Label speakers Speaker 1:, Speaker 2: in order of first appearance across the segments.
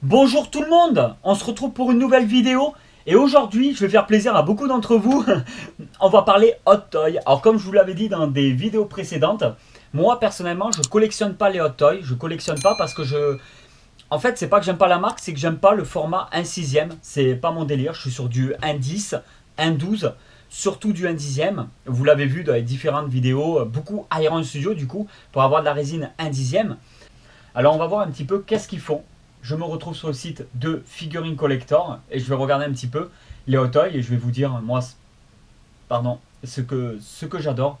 Speaker 1: Bonjour tout le monde, on se retrouve pour une nouvelle vidéo et aujourd'hui je vais faire plaisir à beaucoup d'entre vous. On va parler Hot Toy. Alors comme je vous l'avais dit dans des vidéos précédentes, moi personnellement je collectionne pas les Hot Toy, je collectionne pas parce que En fait c'est pas que j'aime pas la marque, c'est que j'aime pas le format 1/6, c'est pas mon délire, je suis sur du 1/10, 1/12, surtout du 1/10. Vous l'avez vu dans les différentes vidéos, beaucoup Iron Studio du coup, pour avoir de la résine 1/10. Alors on va voir un petit peu qu'est-ce qu'ils font. Je me retrouve sur le site de Figurine Collector et je vais regarder un petit peu les Hot Toys et je vais vous dire moi pardon ce que j'adore.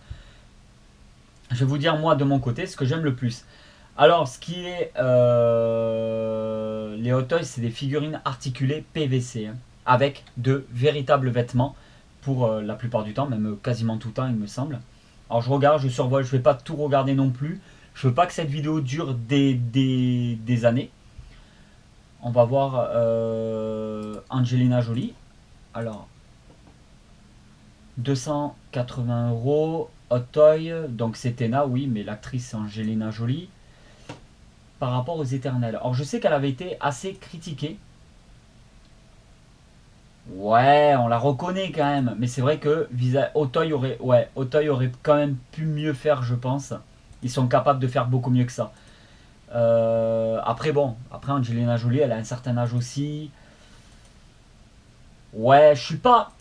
Speaker 1: Je vais vous dire moi de mon côté ce que j'aime le plus. Alors ce qui est les Hot Toys, c'est des figurines articulées PVC, hein, avec de véritables vêtements pour la plupart du temps, même quasiment tout le temps il me semble. Alors je regarde, je survole, je vais pas tout regarder non plus. Je veux pas que cette vidéo dure des années. On va voir Angelina Jolie. Alors, 280 € Hot Toy. Donc c'est Tena, oui, mais l'actrice c'est Angelina Jolie. Par rapport aux éternels. Alors je sais qu'elle avait été assez critiquée. Ouais, on la reconnaît quand même. Mais c'est vrai que Hot Toy aurait, ouais, Hot Toy aurait quand même pu mieux faire, je pense. Ils sont capables de faire beaucoup mieux que ça. Après bon, après Angelina Jolie, elle a un certain âge aussi. Ouais, je suis pas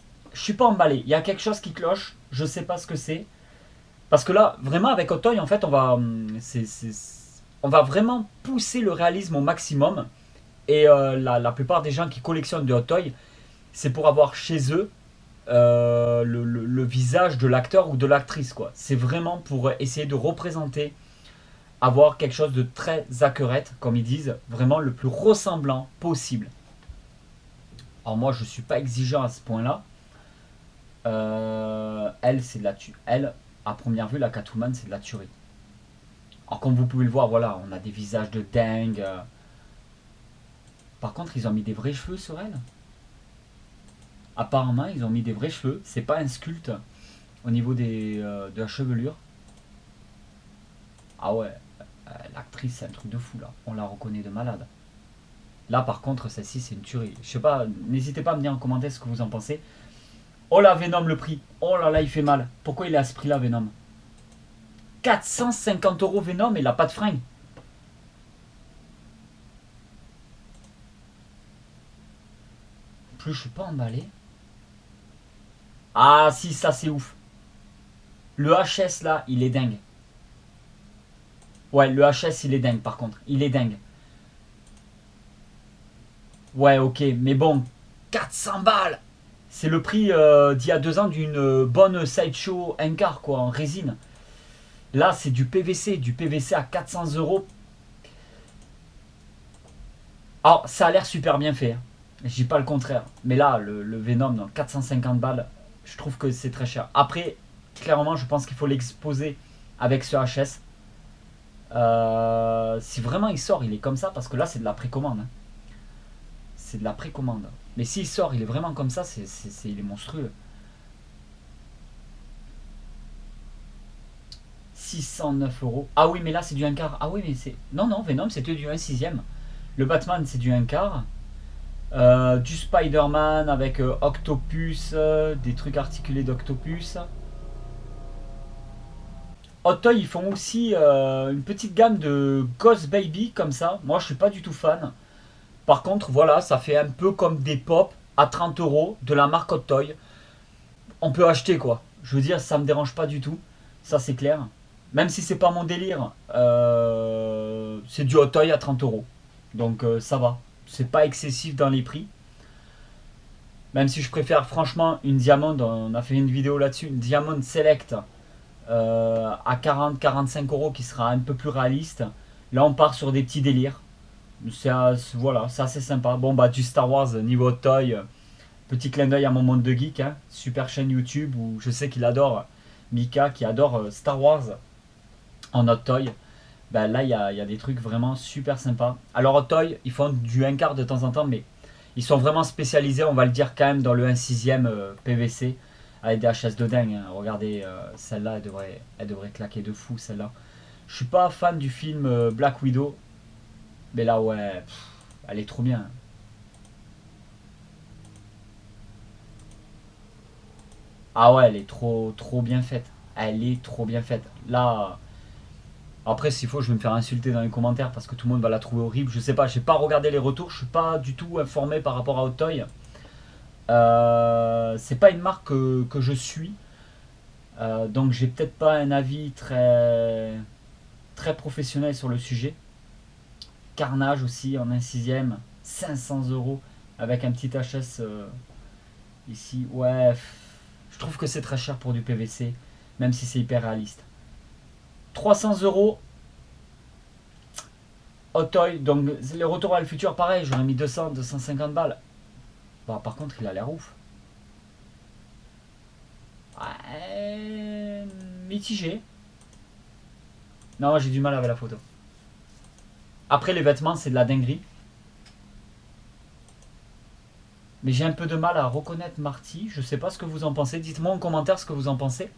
Speaker 1: emballé. Il y a quelque chose qui cloche. Je sais pas ce que c'est. Parce que là, vraiment avec Auteuil, en fait, on va vraiment pousser le réalisme au maximum. Et la plupart des gens qui collectionnent de Auteuil, c'est pour avoir chez eux le visage de l'acteur ou de l'actrice, quoi. C'est vraiment pour essayer de représenter, avoir quelque chose de très accurate, comme ils disent, vraiment le plus ressemblant possible. Alors moi, je suis pas exigeant à ce point-là. Elle, c'est de la elle, à première vue, la Catwoman, c'est de la tuerie. Alors comme vous pouvez le voir, voilà, on a des visages de dingue. Par contre, ils ont mis des vrais cheveux sur elle. Apparemment, ils ont mis des vrais cheveux. C'est pas un sculpte au niveau de la chevelure. Ah ouais, l'actrice, c'est un truc de fou là. On la reconnaît de malade. Là, par contre, celle-ci, c'est une tuerie. Je sais pas, n'hésitez pas à me dire en commentaire ce que vous en pensez. Oh là, Venom, le prix. Oh là là, il fait mal. Pourquoi il est à ce prix-là, Venom? 450 € Venom, il a pas de fringues. Plus je suis pas emballé. Ah si, ça c'est ouf. Le HS là, il est dingue. Ouais, le HS il est dingue par contre. Il est dingue. Ouais, ok, mais bon, 400 balles. C'est le prix d'il y a 2 ans d'une bonne Sideshow N-Car quoi, en résine. Là, c'est du PVC à 400 €. Alors, ça a l'air super bien fait, hein. Je dis pas le contraire. Mais là, le Venom, dans 450 balles, je trouve que c'est très cher. Après, clairement, je pense qu'il faut l'exposer avec ce HS. Si vraiment il sort, il est comme ça, parce que là, c'est de la précommande, hein. C'est de la précommande. Mais s'il sort, il est vraiment comme ça, il est monstrueux. 609 €. Ah oui, mais là, c'est du 1 quart. Ah oui, mais c'est. Non, non, Venom, c'était du 1/6. Le Batman, c'est du 1 quart. Du Spider-Man avec Octopus, des trucs articulés d'Octopus. Hot Toy, ils font aussi une petite gamme de Ghost Baby comme ça. Moi, je suis pas du tout fan. Par contre, voilà, ça fait un peu comme des pop à 30 € de la marque Hot Toy. On peut acheter quoi. Je veux dire, ça me dérange pas du tout. Ça, c'est clair. Même si c'est pas mon délire, c'est du Hot Toy à 30 €. Donc, ça va. C'est pas excessif dans les prix. Même si je préfère franchement une Diamond, on a fait une vidéo là-dessus, une Diamond Select à 40-45 € qui sera un peu plus réaliste. Là, on part sur des petits délires. Voilà, c'est assez sympa. Bon, bah, du Star Wars niveau toy. Petit clin d'œil à mon monde de geek, hein. Super chaîne YouTube où je sais qu'il adore Mika, qui adore Star Wars en hot toy. Ben là, il y a des trucs vraiment super sympas. Alors, hot toy, ils font du 1 quart de temps en temps, mais ils sont vraiment spécialisés, on va le dire quand même, dans le 1/6 PVC avec des HS de dingue, hein. Regardez, celle-là, elle devrait claquer de fou, celle-là. Je suis pas fan du film Black Widow, mais là, ouais, Elle est trop bien. Ah ouais, elle est trop bien faite. Elle est trop bien faite. Là, après s'il faut, je vais me faire insulter dans les commentaires parce que tout le monde va la trouver horrible. Je sais pas, j'ai pas regardé les retours, je suis pas du tout informé par rapport à Hot Toy. C'est pas une marque que je suis. Donc j'ai peut-être pas un avis très professionnel sur le sujet. Carnage aussi en un sixième, 500 euros avec un petit HS ici. Ouais, je trouve que c'est très cher pour du PVC, même si c'est hyper réaliste. 300 euros, Hot Toy, donc les retours à le futur, pareil, j'aurais mis 200, 250 balles. Bah, par contre, il a l'air ouf. Ouais, mitigé. Non, j'ai du mal avec la photo. Après, les vêtements, c'est de la dinguerie. Mais j'ai un peu de mal à reconnaître Marty. Je sais pas ce que vous en pensez. Dites-moi en commentaire ce que vous en pensez.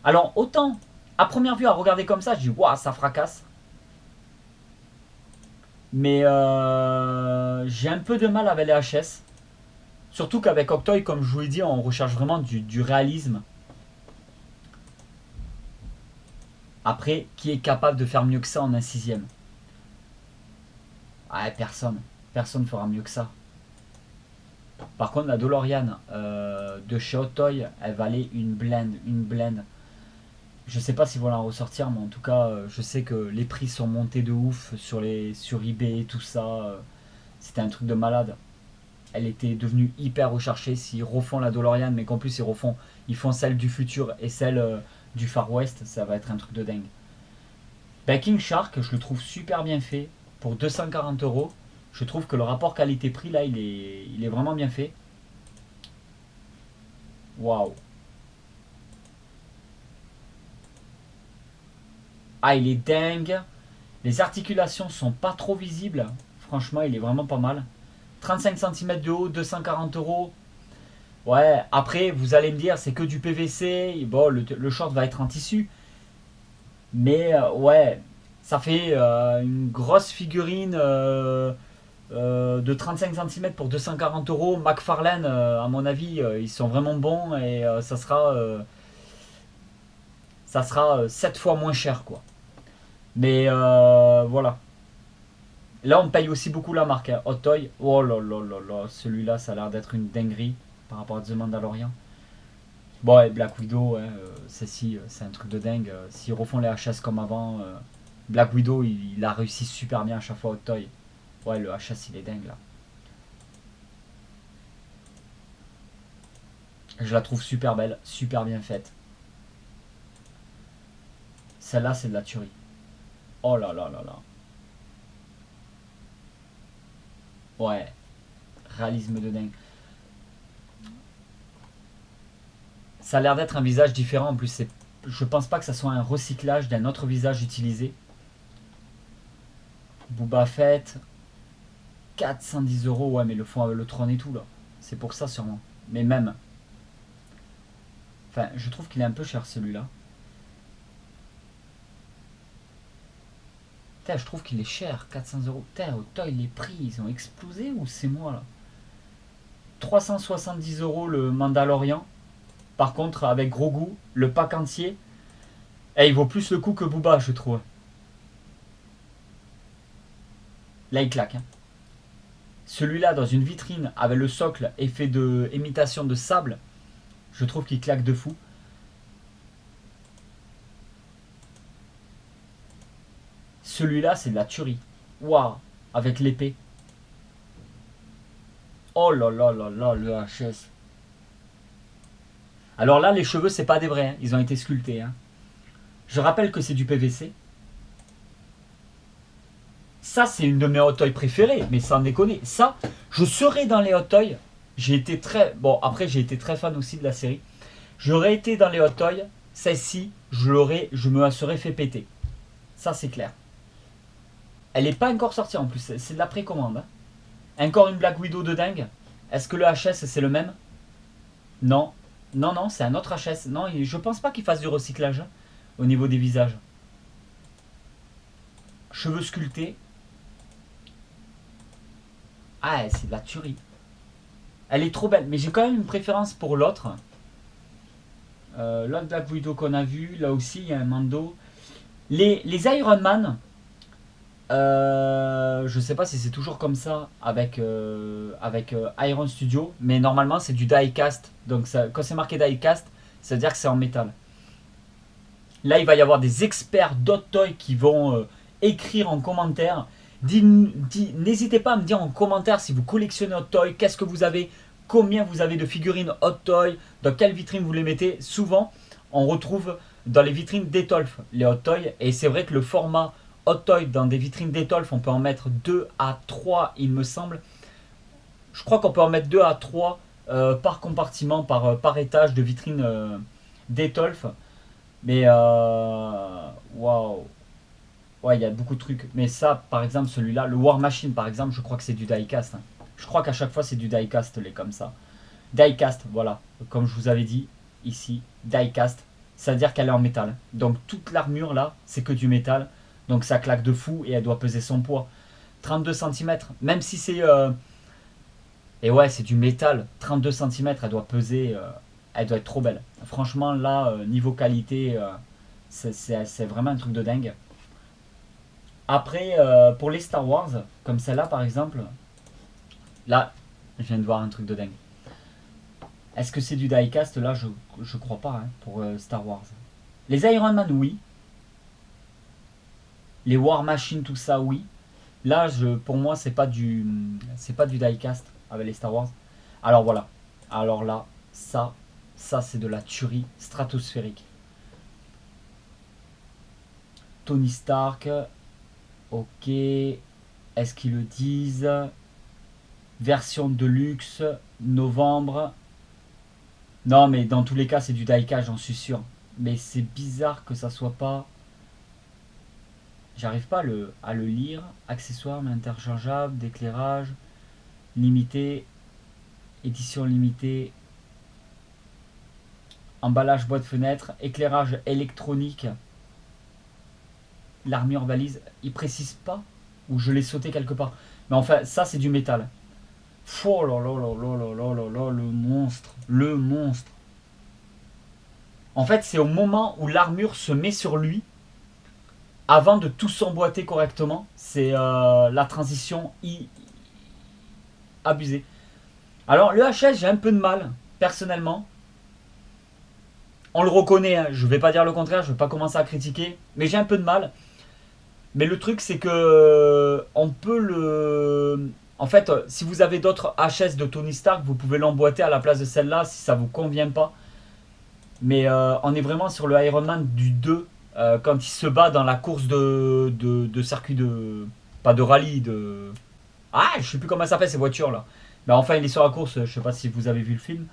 Speaker 1: Alors, autant, à première vue, à regarder comme ça, je dis, waouh, ça fracasse. Mais j'ai un peu de mal avec les HS. Surtout qu'avec Octoy, comme je vous l'ai dit, on recherche vraiment du réalisme. Après, qui est capable de faire mieux que ça en un sixième? Ouais, personne. Personne fera mieux que ça. Par contre, la DeLorean de chez Hot Toy, elle valait une blende. Une blende. Je sais pas s'ils vont la ressortir, mais en tout cas, je sais que les prix sont montés de ouf sur eBay, tout ça. C'était un truc de malade. Elle était devenue hyper recherchée. S'ils refont la DeLorean, mais qu'en plus ils font celle du futur et celle du Far West, ça va être un truc de dingue. King Shark, je le trouve super bien fait. Pour 240 euros, je trouve que le rapport qualité-prix, là, il est vraiment bien fait. Waouh. Ah, il est dingue. Les articulations sont pas trop visibles. Franchement, il est vraiment pas mal. 35 cm de haut, 240 euros. Ouais, après, vous allez me dire, c'est que du PVC. Bon, le short va être en tissu. Mais ouais, ça fait une grosse figurine de 35 cm pour 240 euros. McFarlane, à mon avis, ils sont vraiment bons et ça sera 7 fois moins cher, quoi. Mais voilà. Là, on paye aussi beaucoup la marque, hein. Hot Toy. Oh là là là là, celui-là, ça a l'air d'être une dinguerie par rapport à The Mandalorian. Bon, et Black Widow, hein, c'est un truc de dingue. S'ils refont les HS comme avant, Black Widow, il a réussi super bien à chaque fois Hot Toy. Ouais, le HS, il est dingue là. Je la trouve super belle, super bien faite. Celle-là, c'est de la tuerie. Oh là là là là. Ouais, réalisme de dingue. Ça a l'air d'être un visage différent. En plus, je pense pas que ça soit un recyclage d'un autre visage utilisé. Boba Fett, 410 euros. Ouais, mais le fond avec le trône et tout là. C'est pour ça sûrement. Mais même. Enfin, je trouve qu'il est un peu cher celui-là. Putain, je trouve qu'il est cher, 400 euros. Putain, au toy, les prix, ils ont explosé ou c'est moi là? 370 euros le Mandalorian. Par contre, avec gros goût, le pack entier, et il vaut plus le coup que Booba, je trouve. Là, il claque. Hein. Celui-là, dans une vitrine, avec le socle effet de imitation de sable, je trouve qu'il claque de fou. Celui-là, c'est de la tuerie. Waouh, avec l'épée. Oh là là là là, le HS. Alors là, les cheveux, c'est pas des vrais. Hein. Ils ont été sculptés. Hein. Je rappelle que c'est du PVC. Ça, c'est une de mes Hot Toys préférées, mais sans déconner. Ça, je serais dans les Hot Toys. J'ai été très... Bon, après, j'ai été très fan aussi de la série. J'aurais été dans les Hot Toys. Celle-ci, je me la serais fait péter. Ça, c'est clair. Elle n'est pas encore sortie en plus. C'est de la précommande. Hein. Encore une Black Widow de dingue. Est-ce que le HS, c'est le même? Non. Non, non, c'est un autre HS. Non, je pense pas qu'il fasse du recyclage hein, au niveau des visages. Cheveux sculptés. Ah, c'est de la tuerie. Elle est trop belle, mais j'ai quand même une préférence pour l'autre. L'autre Black Widow qu'on a vu, là aussi, il y a un Mando. Les Iron Man, je sais pas si c'est toujours comme ça avec Iron Studio, mais normalement c'est du die-cast. Donc ça, quand c'est marqué die-cast, ça veut dire que c'est en métal. Là, il va y avoir des experts d'Hot Toy qui vont écrire en commentaire. N'hésitez pas à me dire en commentaire si vous collectionnez Hot Toy, qu'est-ce que vous avez, combien vous avez de figurines Hot Toy, dans quelle vitrine vous les mettez. Souvent, on retrouve dans les vitrines d'Etolf les Hot Toy, et c'est vrai que le format Hot Toy dans des vitrines d'Etolf, on peut en mettre 2 à 3, il me semble. Je crois qu'on peut en mettre 2 à 3 par compartiment, par étage de vitrine d'Etolf. Mais waouh, ouais, il y a beaucoup de trucs. Mais ça, par exemple, celui-là, le War Machine, par exemple, je crois que c'est du diecast. Hein. Je crois qu'à chaque fois, c'est du diecast, les comme ça. Diecast, voilà. Comme je vous avais dit, ici, diecast. Ça veut dire qu'elle est en métal. Donc, toute l'armure, là, c'est que du métal. Donc, ça claque de fou et elle doit peser son poids. 32 cm. Même si c'est... Et ouais, c'est du métal. 32 cm, elle doit peser... elle doit être trop belle. Franchement, là, niveau qualité, c'est vraiment un truc de dingue. Après, pour les Star Wars, comme celle-là par exemple, là, je viens de voir un truc de dingue. Est-ce que c'est du diecast? Là, je crois pas, hein, pour Star Wars. Les Iron Man, oui. Les War Machine, tout ça, oui. Là, pour moi, c'est pas du diecast avec les Star Wars. Alors voilà. Alors là, ça c'est de la tuerie stratosphérique. Tony Stark. Ok. Est-ce qu'ils le disent? Version de luxe. Novembre. Non, mais dans tous les cas, c'est du diecast, j'en suis sûr. Mais c'est bizarre que ça soit pas... J'arrive pas à le lire. Accessoires, mais interchangeables, d'éclairage. Limité. Édition limitée. Emballage boîte fenêtre. Éclairage électronique. L'armure valise. Il précise pas. Ou je l'ai sauté quelque part. Mais enfin, ça c'est du métal. Oh là là là là là là là là, le monstre. Le monstre. En fait, c'est au moment où l'armure se met sur lui, avant de tout s'emboîter correctement. C'est la transition abusée. Alors, le HS, j'ai un peu de mal, personnellement. On le reconnaît, hein, je vais pas dire le contraire, je vais pas commencer à critiquer, mais j'ai un peu de mal. Mais le truc, c'est que on peut le... En fait, si vous avez d'autres HS de Tony Stark, vous pouvez l'emboîter à la place de celle-là si ça vous convient pas. Mais on est vraiment sur le Iron Man du 2, quand il se bat dans la course de circuit de... Pas de rallye, de... Ah, je sais plus comment ça s'appelle ces voitures là. Mais enfin, il est sur la course, je sais pas si vous avez vu le film.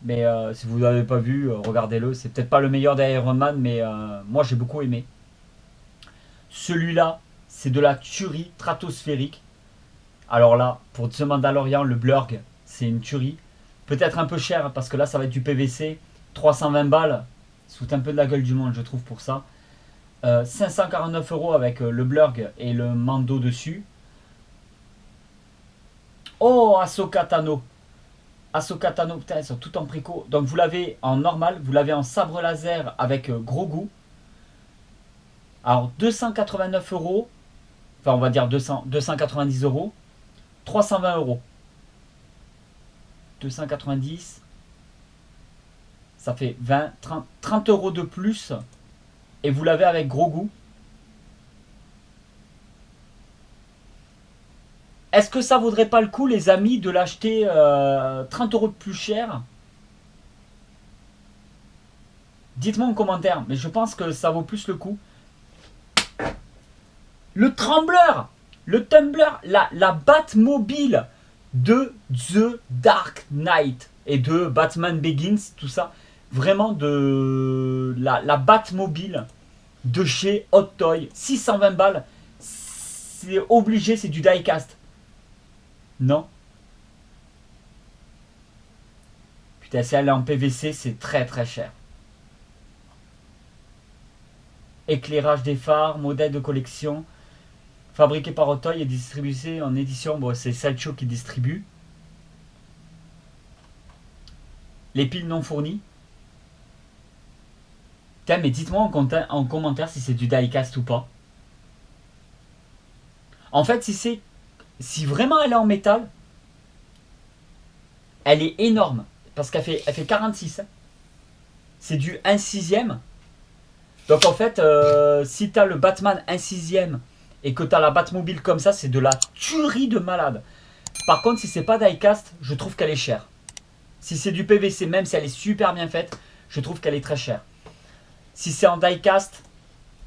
Speaker 1: Mais si vous n'avez pas vu, regardez-le. C'est peut-être pas le meilleur des Iron Man, mais moi j'ai beaucoup aimé. Celui-là, c'est de la tuerie stratosphérique. Alors là, pour The Mandalorian, le Blurg, c'est une tuerie. Peut-être un peu cher, parce que là, ça va être du PVC. 320 balles, se fout un peu de la gueule du monde, je trouve, pour ça. 549 € avec le Blurg et le Mando dessus. Oh, Ahsoka Tano. Ahsoka Tano, putain, elles sont toutes en préco. Donc vous l'avez en normal, vous l'avez en sabre laser avec Grogu. Alors 289 €, enfin on va dire 290 €, 320 €. 290, ça fait 20, 30 € de plus. Et vous l'avez avec Grogu. Est-ce que ça vaudrait pas le coup, les amis, de l'acheter 30 € de plus cher? Dites-moi en commentaire, mais je pense que ça vaut plus le coup. Le trembleur, le tumbler, la Batmobile de The Dark Knight et de Batman Begins, tout ça. Vraiment de la Batmobile de chez Hot Toy. 620 balles. C'est obligé, c'est du diecast. Non. Putain, si elle est en PVC, c'est très très cher. Éclairage des phares, modèle de collection. Fabriqué par Hot Toys et distribué en édition. Bon, c'est Sideshow qui distribue. Les piles non fournies. Tiens, mais dites-moi en commentaire si c'est du diecast ou pas. En fait, si vraiment elle est en métal, elle est énorme. Parce qu'elle fait 46. Hein. C'est du 1/6. Donc en fait, si tu as le Batman 1/6 et que tu as la Batmobile comme ça, c'est de la tuerie de malade. Par contre, si c'est pas diecast, je trouve qu'elle est chère. Si c'est du PVC, même si elle est super bien faite, je trouve qu'elle est très chère. Si c'est en diecast,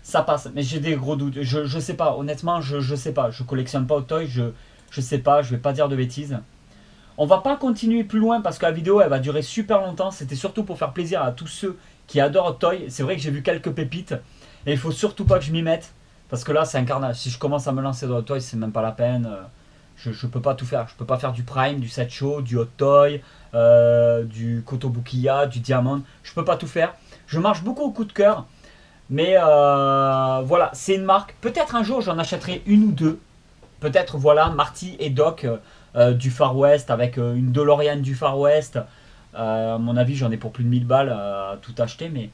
Speaker 1: ça passe. Mais j'ai des gros doutes. Je sais pas, honnêtement, je sais pas. Je collectionne pas Hot Toys, je sais pas, je vais pas dire de bêtises. On va pas continuer plus loin parce que la vidéo elle va durer super longtemps. C'était surtout pour faire plaisir à tous ceux qui adorent Hot Toys. C'est vrai que j'ai vu quelques pépites et il faut surtout pas que je m'y mette parce que là c'est un carnage. Si je commence à me lancer dans Hot Toys, c'est même pas la peine. Je peux pas tout faire. Je peux pas faire du Prime, du Sideshow, du Hot Toy, du Kotobukiya, du Diamond. Je peux pas tout faire. Je marche beaucoup au coup de cœur. Mais voilà, c'est une marque. Peut-être un jour j'en achèterai une ou deux. Peut-être voilà, Marty et Doc du Far West avec une DeLorean du Far West. À mon avis, j'en ai pour plus de 1000 balles à tout acheter. Mais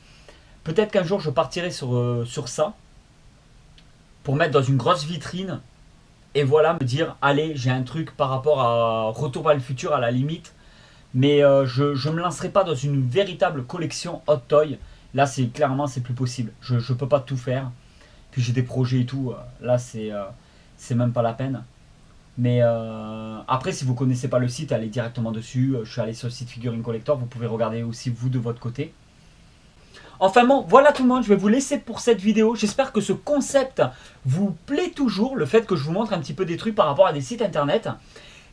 Speaker 1: peut-être qu'un jour je partirai sur ça pour mettre dans une grosse vitrine. Et voilà, me dire, allez, j'ai un truc par rapport à Retour vers le futur à la limite. Mais je ne me lancerai pas dans une véritable collection Hot Toy. Là, clairement, c'est plus possible. Je ne peux pas tout faire. Puis j'ai des projets et tout. Là, c'est même pas la peine. Mais après, si vous ne connaissez pas le site, allez directement dessus. Je suis allé sur le site Figurine Collector. Vous pouvez regarder aussi vous de votre côté. Enfin bon, voilà tout le monde, je vais vous laisser pour cette vidéo. J'espère que ce concept vous plaît toujours, le fait que je vous montre un petit peu des trucs par rapport à des sites internet.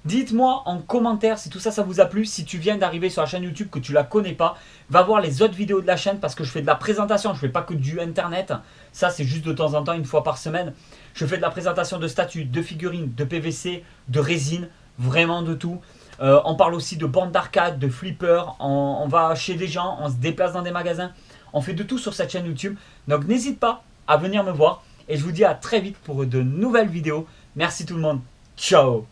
Speaker 1: Dites-moi en commentaire si tout ça, ça vous a plu. Si tu viens d'arriver sur la chaîne YouTube, que tu la connais pas, va voir les autres vidéos de la chaîne parce que je fais de la présentation. Je fais pas que du internet. Ça, c'est juste de temps en temps, une fois par semaine. Je fais de la présentation de statues, de figurines, de PVC, de résine, vraiment de tout. On parle aussi de bandes d'arcade, de flippers. On va chez des gens, on se déplace dans des magasins. On fait de tout sur cette chaîne YouTube. Donc n'hésite pas à venir me voir. Et je vous dis à très vite pour de nouvelles vidéos. Merci tout le monde. Ciao.